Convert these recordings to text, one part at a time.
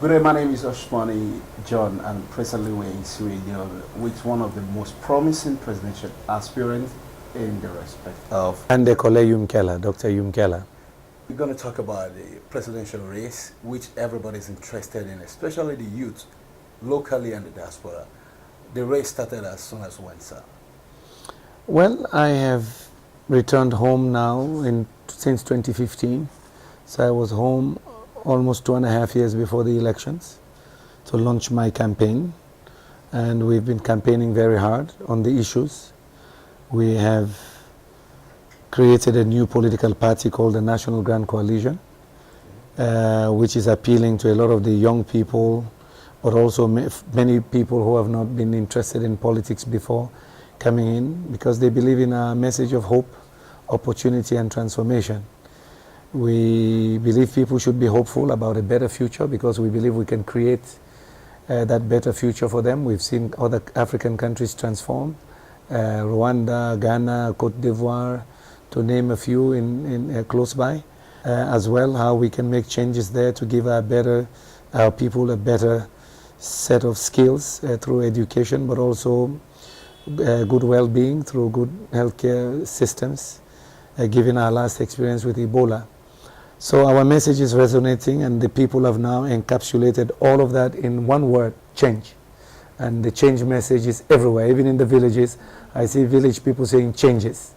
Good day, my name is Oshmani John, and presently we're in studio with one of the most promising presidential aspirants in the respect of. And they call Yumkela, Dr. Yumkela. We're going to talk about the presidential race, which everybody's interested in, especially the youth, locally and the diaspora. The race started as soon as when, sir? Well, I have returned home now since 2015. So I was home almost 2.5 years before the elections to launch my campaign. And we've been campaigning very hard on the issues. We have created a new political party called the National Grand Coalition, which is appealing to a lot of the young people, but also many people who have not been interested in politics before coming in, because they believe in a message of hope, opportunity and transformation. We believe people should be hopeful about a better future because we believe we can create that better future for them. We've seen other African countries transform, Rwanda, Ghana, Cote d'Ivoire, to name a few in close by, as well how we can make changes there to give our people a better set of skills through education, but also good well-being through good healthcare systems, given our last experience with Ebola. So our message is resonating, and the people have now encapsulated all of that in one word: change. And the change message is everywhere, even in the villages. I see village people saying changes.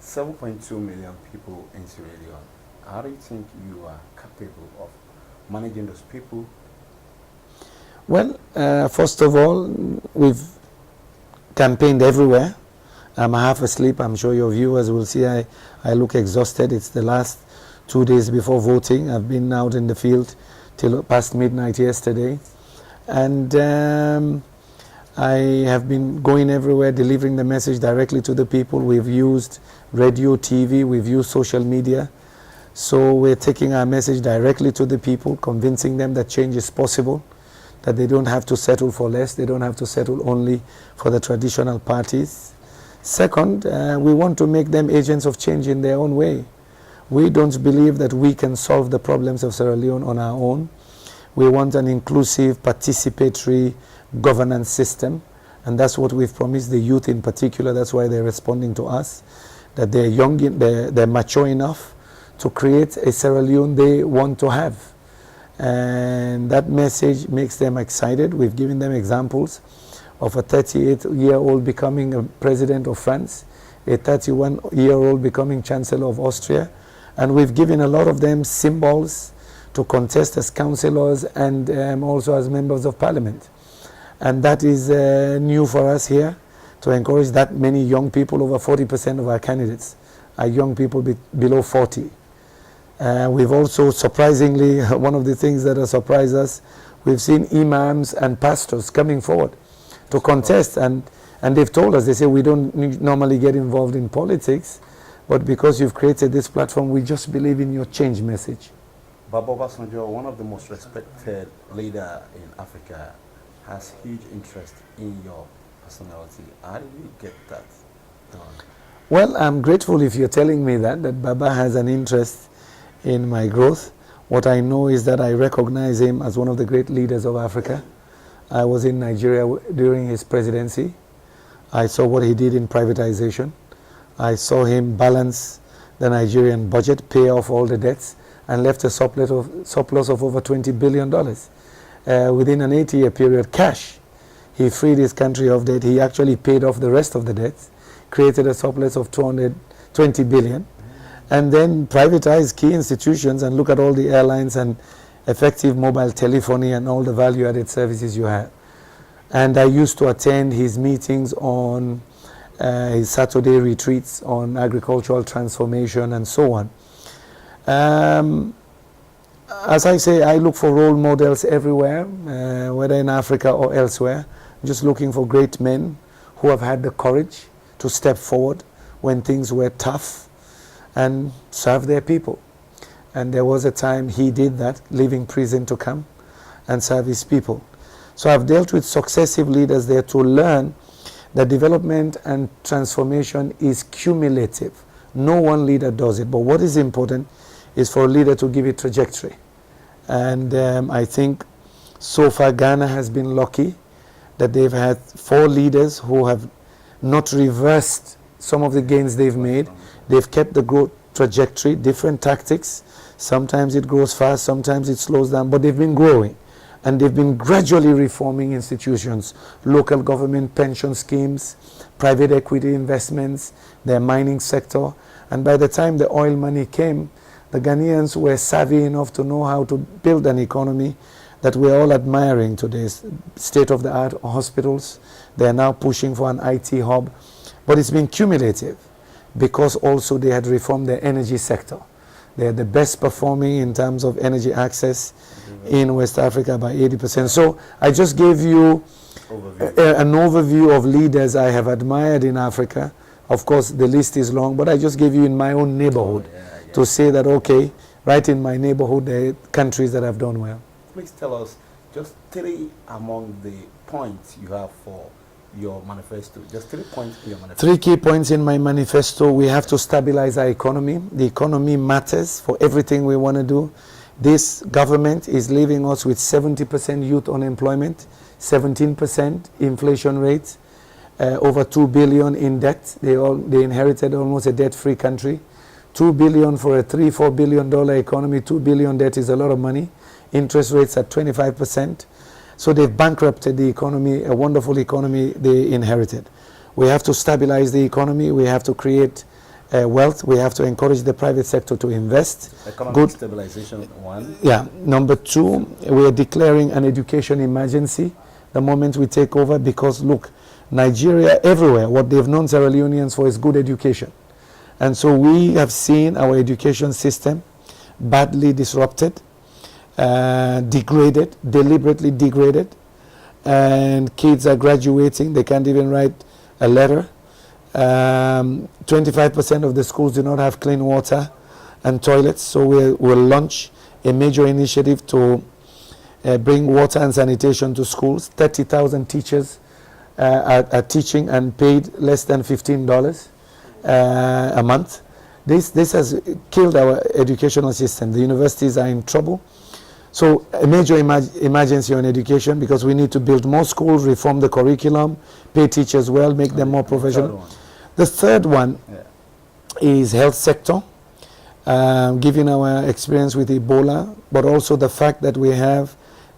7.2 million people in Sierra Leone. How do you think you are capable of managing those people? Well, first of all, we've campaigned everywhere. I'm half asleep. I'm sure your viewers will see I look exhausted. It's the last 2 days before voting. I've been out in the field till past midnight yesterday. And I have been going everywhere, delivering the message directly to the people. We've used radio, TV, we've used social media. So we're taking our message directly to the people, convincing them that change is possible, that they don't have to settle for less, they don't have to settle only for the traditional parties. Second, we want to make them agents of change in their own way. We don't believe that we can solve the problems of Sierra Leone on our own. We want an inclusive, participatory governance system, and that's what we've promised the youth in particular. That's why they're responding to us, that they're young, they're mature enough to create a Sierra Leone they want to have. And that message makes them excited. We've given them examples of a 38-year-old becoming a president of France, a 31-year-old becoming chancellor of Austria, and we've given a lot of them symbols to contest as councillors and also as members of parliament. And that is new for us here, to encourage that many young people. Over 40% of our candidates are young people below 40. We've also, surprisingly, one of the things that has surprised us, we've seen imams and pastors coming forward to contest, and they've told us, they say, we don't normally get involved in politics, but because you've created this platform, we just believe in your change message. Baba Obasanjo, one of the most respected leaders in Africa, has huge interest in your personality. How did you get that done? Well, I'm grateful if you're telling me that Baba has an interest in my growth. What I know is that I recognize him as one of the great leaders of Africa. I was in Nigeria during his presidency. I saw what he did in privatization. I saw him balance the Nigerian budget, pay off all the debts, and left a surplus of over $20 billion. Within an 8-year period, cash. He freed his country of debt. He actually paid off the rest of the debts, created a surplus of $220 billion, and then privatized key institutions, and look at all the airlines and effective mobile telephony and all the value-added services you have. And I used to attend his meetings on his Saturday retreats on agricultural transformation and so on. As I say, I look for role models everywhere, whether in Africa or elsewhere. I'm just looking for great men who have had the courage to step forward when things were tough and serve their people. And there was a time he did that, leaving prison to come and serve his people. So I've dealt with successive leaders there to learn that development and transformation is cumulative. No one leader does it, but what is important is for a leader to give it trajectory. And I think So far, Ghana has been lucky that they've had 4 leaders who have not reversed some of the gains they've made. They've kept the growth trajectory, different tactics. Sometimes it grows fast, sometimes it slows down, but they've been growing. And they've been gradually reforming institutions, local government pension schemes, private equity investments, their mining sector. And by the time the oil money came, the Ghanaians were savvy enough to know how to build an economy that we're all admiring today. State-of-the-art hospitals. They are now pushing for an IT hub. But it's been cumulative because also they had reformed their energy sector. They are the best performing in terms of energy access in West Africa by 80%. So I just gave you an overview of leaders I have admired in Africa. Of course, the list is long, but I just gave you in my own neighborhood to say that, okay, right in my neighborhood, there are countries that have done well. Please tell us just 3 among the points you have for your manifesto. Just 3 points in your manifesto. 3 key points in my manifesto. We have to stabilize our economy. The economy matters for everything we want to do. This government is leaving us with 70% youth unemployment, 17% inflation rate, over 2 billion in debt. They inherited almost a debt-free country. 2 billion for a $3-4 billion economy. 2 billion debt is a lot of money. Interest rates at 25%. So they've bankrupted the economy, a wonderful economy they inherited. We have to stabilize the economy. We have to create wealth. We have to encourage the private sector to invest. Economic stabilization, 1. Yeah. Number 2, we are declaring an education emergency the moment we take over because, look, Nigeria, everywhere, what they've known Sierra Leoneans for is good education. And so we have seen our education system badly disrupted, degraded, deliberately degraded, and kids are graduating, they can't even write a letter. 25% of the schools do not have clean water and toilets, so we'll launch a major initiative to bring water and sanitation to schools. 30,000 teachers are teaching and paid less than $15 a month. This has killed our educational system. The universities are in trouble. So a major emergency on education because we need to build more schools, reform the curriculum, pay teachers well, make them more professional. The third one is health sector, given our experience with Ebola, but also the fact that we have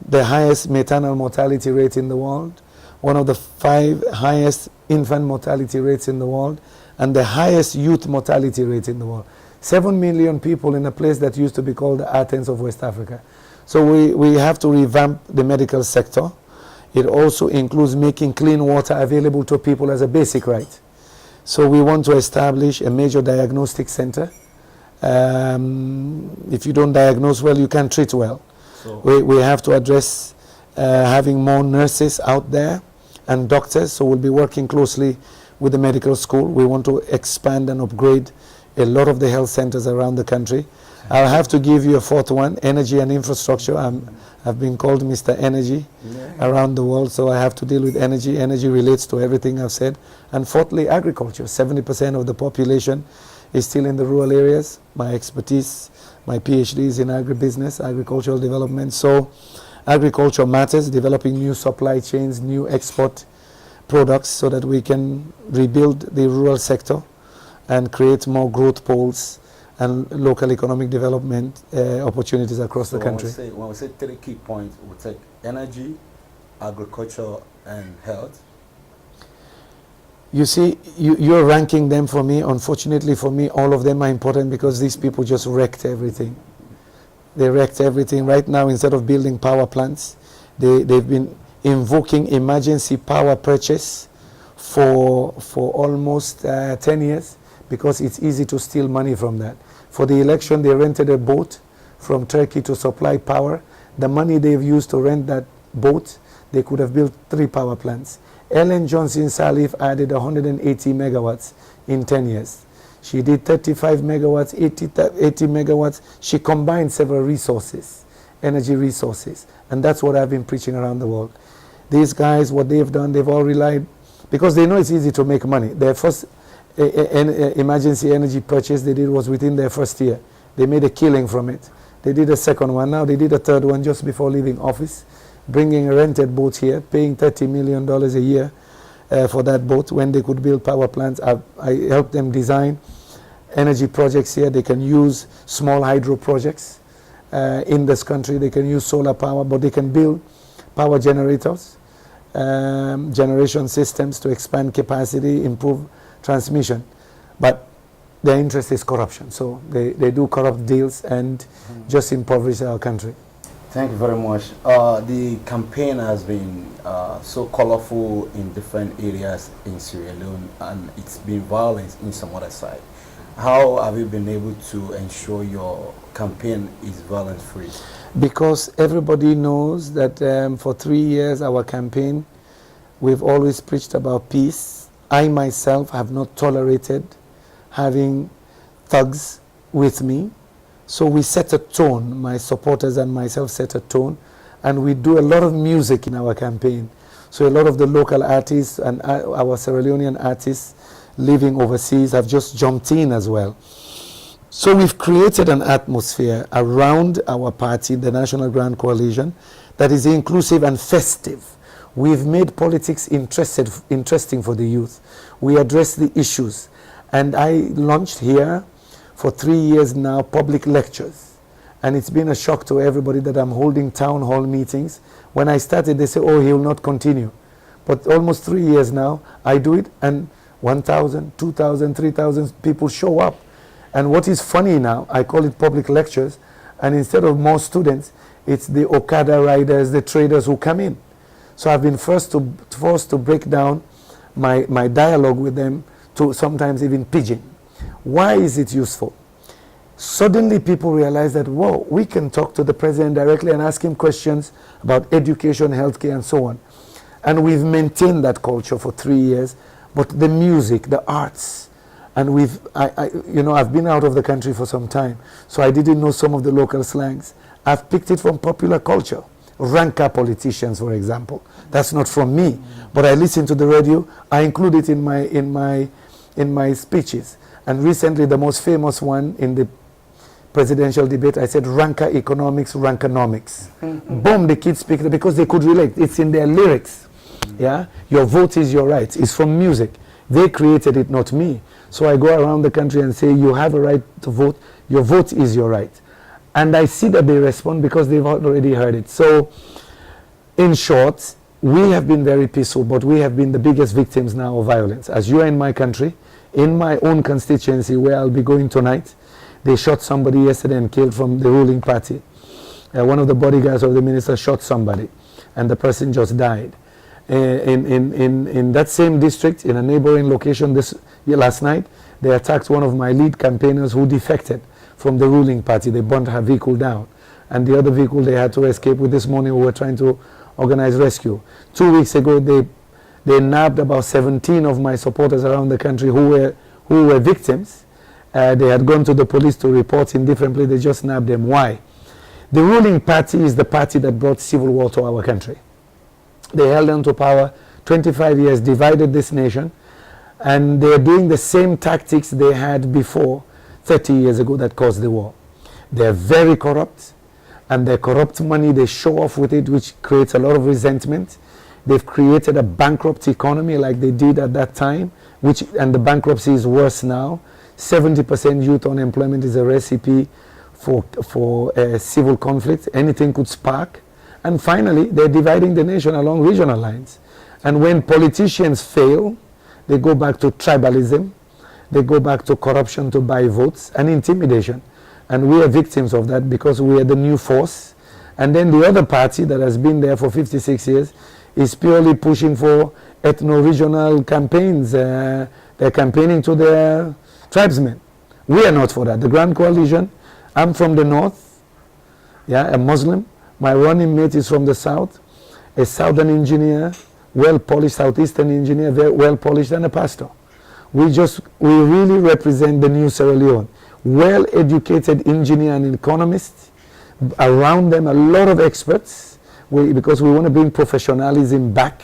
the highest maternal mortality rate in the world, one of the 5 highest infant mortality rates in the world, and the highest youth mortality rate in the world. 7 million people in a place that used to be called the Athens of West Africa. So we have to revamp the medical sector. It also includes making clean water available to people as a basic right. So we want to establish a major diagnostic center. If you don't diagnose well, you can't treat well. So we have to address having more nurses out there and doctors. So we'll be working closely with the medical school. We want to expand and upgrade a lot of the health centers around the country. I'll have to give you a 4th one, energy and infrastructure. I've been called Mr. Energy around the world, so I have to deal with energy. Energy relates to everything I've said. And 4thly, agriculture. 70% of the population is still in the rural areas. My expertise, my PhD is in agribusiness, agricultural development. So agriculture matters, developing new supply chains, new export products so that we can rebuild the rural sector and create more growth poles and local economic development opportunities across the country. When we say 3 key points, we take energy, agriculture, and health. You see, you're ranking them for me. Unfortunately for me, all of them are important because these people just wrecked everything. They wrecked everything. Right now, instead of building power plants, they've been invoking emergency power purchase for almost 10 years. Because it's easy to steal money from that. For the election, they rented a boat from Turkey to supply power. The money they've used to rent that boat, they could have built 3 power plants. Ellen Johnson Sirleaf added 180 megawatts in 10 years. She did 35 megawatts, 80 megawatts. She combined several resources, energy resources. And that's what I've been preaching around the world. These guys, what they've done, they've all relied, because they know it's easy to make money. Their first emergency energy purchase they did was within their 1st year. They made a killing from it. They did a 2nd one. Now they did a 3rd one just before leaving office. bringing a rented boat here, paying $30 million a year for that boat when they could build power plants. I helped them design energy projects here. They can use small hydro projects in this country. They can use solar power, but they can build power generators, generation systems to expand capacity, improve transmission. But their interest is corruption. So they do corrupt deals and just impoverish our country. Thank you very much. The campaign has been so colorful in different areas in Sierra Leone, and it's been violent in some other side. How have you been able to ensure your campaign is violence-free? Because everybody knows that for 3 years our campaign, we've always preached about peace. I myself have not tolerated having thugs with me. So we set a tone, my supporters and myself set a tone, and we do a lot of music in our campaign. So a lot of the local artists and our Sierra Leonean artists living overseas have just jumped in as well. So we've created an atmosphere around our party, the National Grand Coalition, that is inclusive and festive. We've made politics interesting for the youth. We address the issues. And I launched here for 3 years now public lectures. And it's been a shock to everybody that I'm holding town hall meetings. When I started, they say, oh, he will not continue. But almost 3 years now, I do it, and 1,000, 2,000, 3,000 people show up. And what is funny now, I call it public lectures, and instead of more students, it's the Okada riders, the traders who come in. So I've been forced to break down my dialogue with them to sometimes even pidgin. Why is it useful? Suddenly people realize that, whoa, we can talk to the president directly and ask him questions about education, healthcare, and so on. And we've maintained that culture for 3 years. But the music, the arts, and I've been out of the country for some time, so I didn't know some of the local slangs. I've picked it from popular culture. Ranka politicians, for example. That's not from me, but I listen to the radio. I include it in my speeches. And recently, the most famous one in the presidential debate, I said, Ranka economics, Rankanomics. Boom, the kids speak it because they could relate. It's in their lyrics. Yeah, your vote is your right. It's from music. They created it, not me. So I go around the country and say, you have a right to vote. Your vote is your right. And I see that they respond because they've already heard it. So, in short, we have been very peaceful, but we have been the biggest victims now of violence. As you are in my country, in my own constituency where I'll be going tonight, they shot somebody yesterday and killed from the ruling party. One of the bodyguards of the minister shot somebody, and the person just died. In that same district, in a neighboring location last night, they attacked one of my lead campaigners who defected from the ruling party. They burnt her vehicle down. And the other vehicle they had to escape with this morning, we were trying to organize rescue. 2 weeks ago, they nabbed about 17 of my supporters around the country who were victims. They had gone to the police to report in different places. They just nabbed them. Why? The ruling party is the party that brought civil war to our country. They held on to power 25 years, divided this nation, and they are doing the same tactics they had before 30 years ago that caused the war. They are very corrupt, and their corrupt money, they show off with it, which creates a lot of resentment. They've created a bankrupt economy like they did at that time, and the bankruptcy is worse now. 70% youth unemployment is a recipe for civil conflict. Anything could spark. And finally, they're dividing the nation along regional lines. And when politicians fail, they go back to tribalism, they go back to corruption to buy votes and intimidation. And we are victims of that because we are the new force. And then the other party that has been there for 56 years is purely pushing for ethno-regional campaigns. They're campaigning to their tribesmen. We are not for that. The Grand Coalition, I'm from the north, a Muslim. My running mate is from the south, a southern engineer, well-polished southeastern engineer, very well-polished, and a pastor. We really represent the new Sierra Leone. Well-educated engineer and economist, around them a lot of experts, because we want to bring professionalism back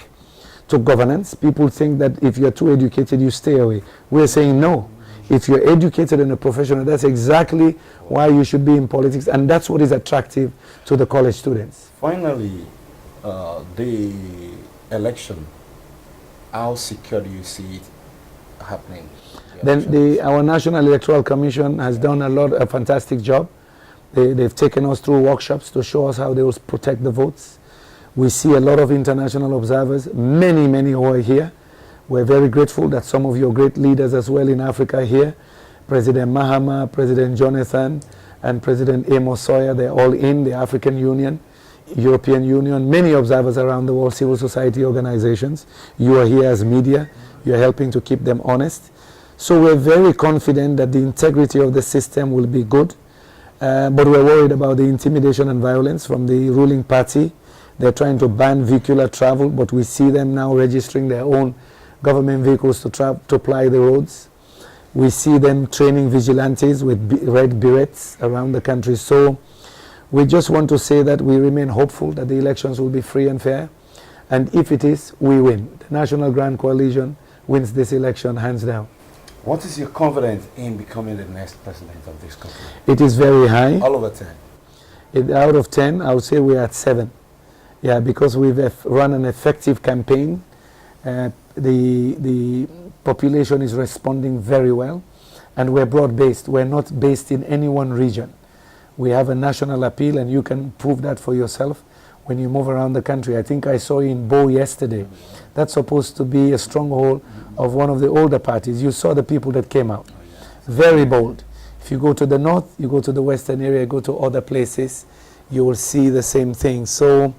to governance. People think that if you're too educated, you stay away. We're saying no. If you're educated and a professional, that's exactly why you should be in politics, and that's what is attractive to the college students. Finally, the election, how secure do you see it happening? Then our National Electoral Commission has done a fantastic job. They've taken us through workshops to show us how they will protect the votes. We see a lot of international observers, many who are here. We're very grateful that some of your great leaders as well in Africa are here. President Mahama, President Jonathan, and President Amos Sawyer, they're all in the African Union, European Union, many observers around the world, civil society organizations. You are here as media. You're helping to keep them honest. So we're very confident that the integrity of the system will be good. But we're worried about the intimidation and violence from the ruling party. They're trying to ban vehicular travel, but we see them now registering their own government vehicles to ply the roads. We see them training vigilantes with red berets around the country. So we just want to say that we remain hopeful that the elections will be free and fair. And if it is, we win. The National Grand Coalition wins this election hands down. What is your confidence in becoming the next president of this country? It is very high. All over 10. Out of 10, I would say we're at 7. Yeah, because we've run an effective campaign. The population is responding very well, and we're broad-based. We're not based in any one region. We have a national appeal, and you can prove that for yourself when you move around the country. I think I saw you in Bo yesterday. That's supposed to be a stronghold of one of the older parties. You saw the people that came out. Very bold. If you go to the north, you go to the western area, go to other places, you will see the same thing. So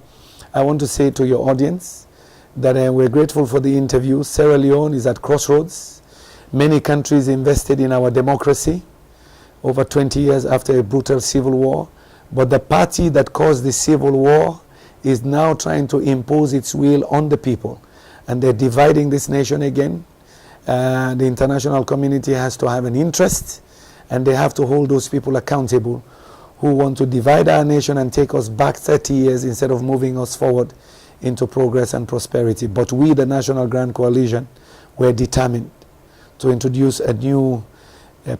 I want to say to your audience that we're grateful for the interview. Sierra Leone is at crossroads. Many countries invested in our democracy over 20 years after a brutal civil war. But the party that caused the civil war is now trying to impose its will on the people. And they're dividing this nation again. The international community has to have an interest, and they have to hold those people accountable who want to divide our nation and take us back 30 years instead of moving us forward into progress and prosperity. But we, the National Grand Coalition, we're determined to introduce a new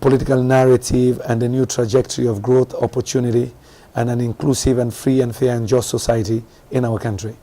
political narrative and a new trajectory of growth, opportunity, and an inclusive and free and fair and just society in our country.